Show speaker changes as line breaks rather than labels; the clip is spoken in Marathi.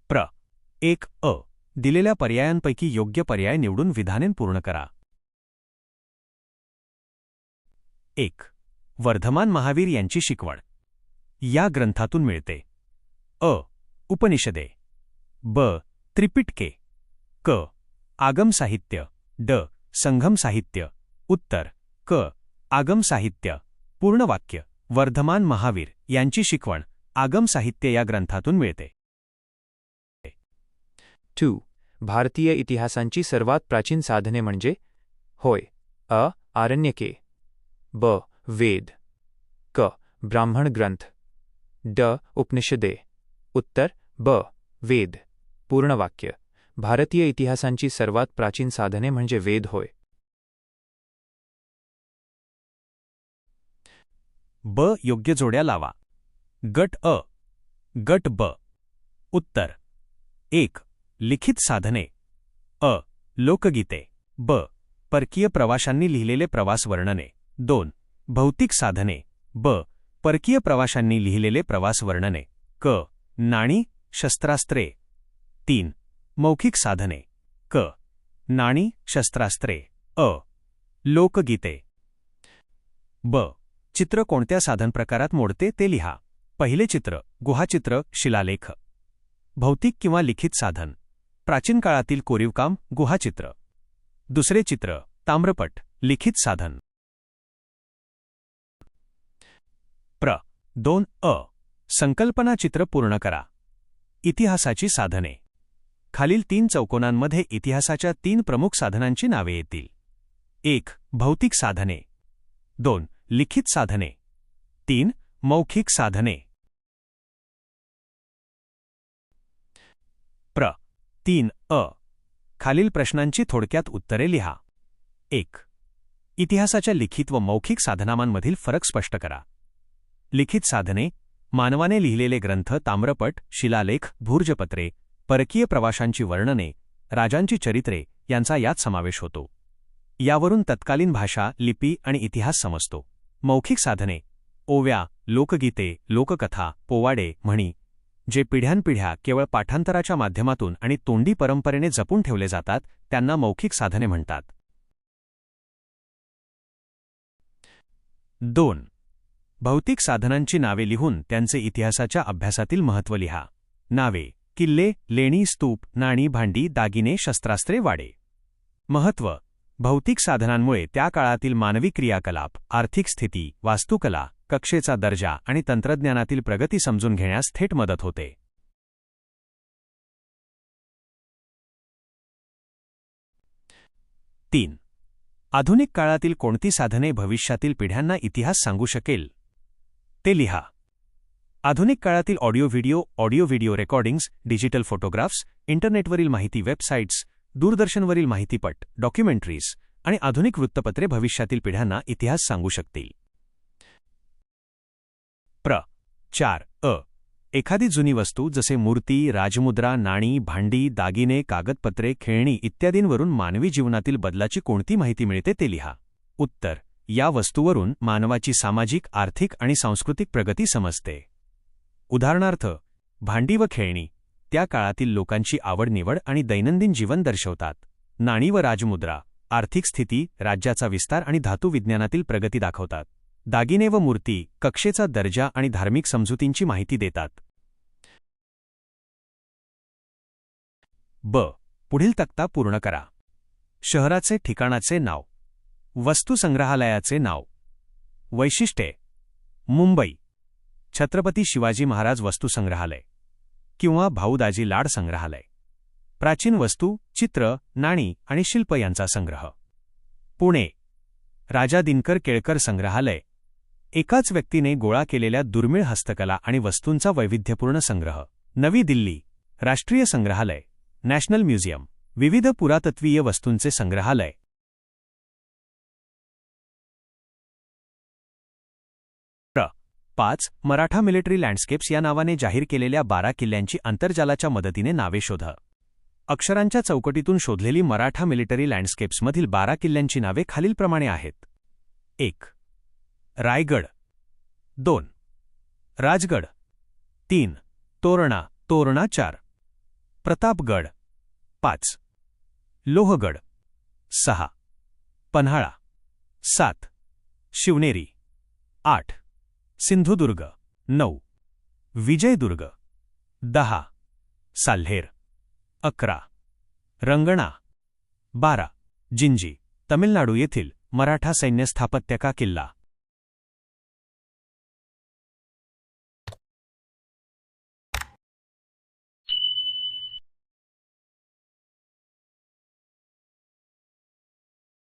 प्र. 1 अ. दिलेल्या पर्यायांपैकी योग्य पर्याय निवडून विधाने पूर्ण करा. 1. वर्धमान महावीर यांची शिकवण या ग्रंथातून मिळते. अ. उपनिषदे. ब. त्रिपिटके. क. आगम साहित्य. ड. संगम साहित्य. उत्तर क. आगम साहित्य. पूर्ण वाक्य. वर्धमान महावीर यांची शिकवण आगम साहित्य या ग्रंथातून मिळते.
2. भारतीय इतिहासांची सर्वात प्राचीन साधने म्हणजे? होय. अ. आरण्यके. ब. वेद. क. ब्राह्मण ग्रंथ. ड. उपनिषदे. उत्तर ब. वेद. पूर्ण वाक्य. भारतीय इतिहासांची सर्वात प्राचीन साधने म्हणजे वेद होय.
ब. योग्य जोड्या लावा. गट अ. गट ब. उत्तर 1. लिखित साधने. अ. लोकगीते. ब. परकीय प्रवाशांनी लिहिलेले प्रवास वर्णने. 2. भौतिक साधने. ब. परकीय प्रवाशांनी लिहिलेले प्रवास वर्णने. क. नाणी, शस्त्रास्त्रे. 3. मौखिक साधने. क. नाणी, शस्त्रास्त्रे. अ. लोकगीते. ब. चित्र कोणत्या साधन प्रकारात मोडते ते लिहा. पहिले चित्र गुहाचित्र, शिलालेख. भौतिक किंवा लिखित साधन. प्राचीन काळातील कोरीवकाम, गुहाचित्र. दुसरे चित्र ताम्रपट, लिखित साधन. प्र. 2 अ. संकल्पना चित्र पूर्ण करा. इतिहासाची साधने. खालील 3 चौकोनांमध्ये इतिहासाच्या 3 प्रमुख साधनांची नावे येतील. 1. भौतिक साधने. 2. लिखित साधने. 3. मौखिक साधने. प्र. 3 अ. खालील प्रश्नांची थोडक्यात उत्तरे लिहा. 1. इतिहासाच्या लिखित व मौखिक साधनांमधील फरक स्पष्ट करा. लिखित साधने मानवाने लिहिलेले ग्रंथ, ताम्रपट, शिलालेख, भूर्जपत्रे, परकीय प्रवाशांची वर्णने, राजांची चरित्रे यांचा यात समावेश होतो. यावरून तत्कालीन भाषा, लिपी आणि इतिहास समजतो. मौखिक साधने ओव्या, लोकगीते, लोककथा, पोवाडे, म्हणी जे पिढ्यानपिढ्या केवळ पाठांतराच्या माध्यमातून आणि तोंडी परंपरेने जपून ठेवले जातात त्यांना मौखिक साधने म्हणतात. 2. भौतिक साधनांची नावे लिहून त्यांचे इतिहासाच्या अभ्यासातील महत्त्व लिहा. नावे किल्ले, लेणी, स्तूप, नाणी, भांडी, दागिने, शस्त्रास्त्रे, वाडे. महत्त्व भौतिक साधनांमुळे त्या काळातील मानवी क्रियाकलाप, आर्थिक स्थिती, वास्तुकला, कक्षेचा दर्जा आणि तंत्रज्ञानातील प्रगती समजून घेण्यास थेट मदत होते. 3. आधुनिक काळातील कोणती साधने भविष्यातील पिढ्यांना इतिहास सांगू शकेल ते लिहा. आधुनिक काळातील audio video recordings, digital photographs, इंटरनेटवरील माहिती वेबसाईट्स, दूरदर्शनवरील माहितीपट, डॉक्युमेंटरीज आणि आधुनिक वृत्तपत्रे भविष्यातील पिढ्यांना इतिहास सांगू शकतील. प्र. 4 अ. एखादी जुनी वस्तू जसे मूर्ती, राजमुद्रा, नाणी, भांडी, दागिने, कागदपत्रे, खेळणी इत्यादींवरून मानवी जीवनातील बदलाची कोणती माहिती मिळते ते लिहा. उत्तर या वस्तूवरून मानवाची सामाजिक, आर्थिक आणि सांस्कृतिक प्रगती समजते. उदाहरणार्थ भांडी व खेळणी त्या काळातील लोकांची आवड-निवड आणि दैनंदिन जीवन दर्शवतात. नाणी व राजमुद्रा आर्थिक स्थिती, राज्याचा विस्तार आणि धातू विज्ञानातील प्रगती दाखवतात. दागिने व मूर्ती कक्षेचा दर्जा आणि धार्मिक समजुतींची माहिती देतात. ब. पुढील तक्ता पूर्ण करा. शहराचे ठिकाणाचे नाव. वस्तुसंग्रहालयाचे नाव. वैशिष्ट्ये. मुंबई छत्रपती शिवाजी महाराज वस्तुसंग्रहालय किंवा भाऊ दाजी लाड संग्रहालय. प्राचीन वस्तू, चित्र, नाणी आणि शिल्प यांचा संग्रह. पुणे राजा दिनकर केळकर संग्रहालय. एकाच व्यक्तीने गोळा केलेल्या दुर्मिळ हस्तकला आणि वस्तूंचा वैविध्यपूर्ण संग्रह. नवी दिल्ली राष्ट्रीय संग्रहालय, नॅशनल म्युझियम, विविध पुरातत्वीय वस्तूंचे संग्रहालय. 5. मराठा मिलिटरी लँडस्केप्स या नावाने जाहीर केलेल्या 12 किल्ल्यांची आंतरजालाच्या मदतीने नावे शोधा. अक्षरांच्या चौकटीतून शोधलेली मराठा मिलिटरी लँडस्केप्समधील 12 किल्ल्यांची नावे खालीलप्रमाणे आहेत. 1. रायगड. 2. राजगड. 3. तोरणा 4. प्रतापगड 5. लोहगड 6. पन्हाळा 7. शिवनेरी 8. सिंधुदुर्ग 9. विजयदुर्ग 10. साल्हेर 11. रंगणा 12. जिंजी, तमिळनाडू येथील मराठा सैन्य स्थापत्य का किल्ला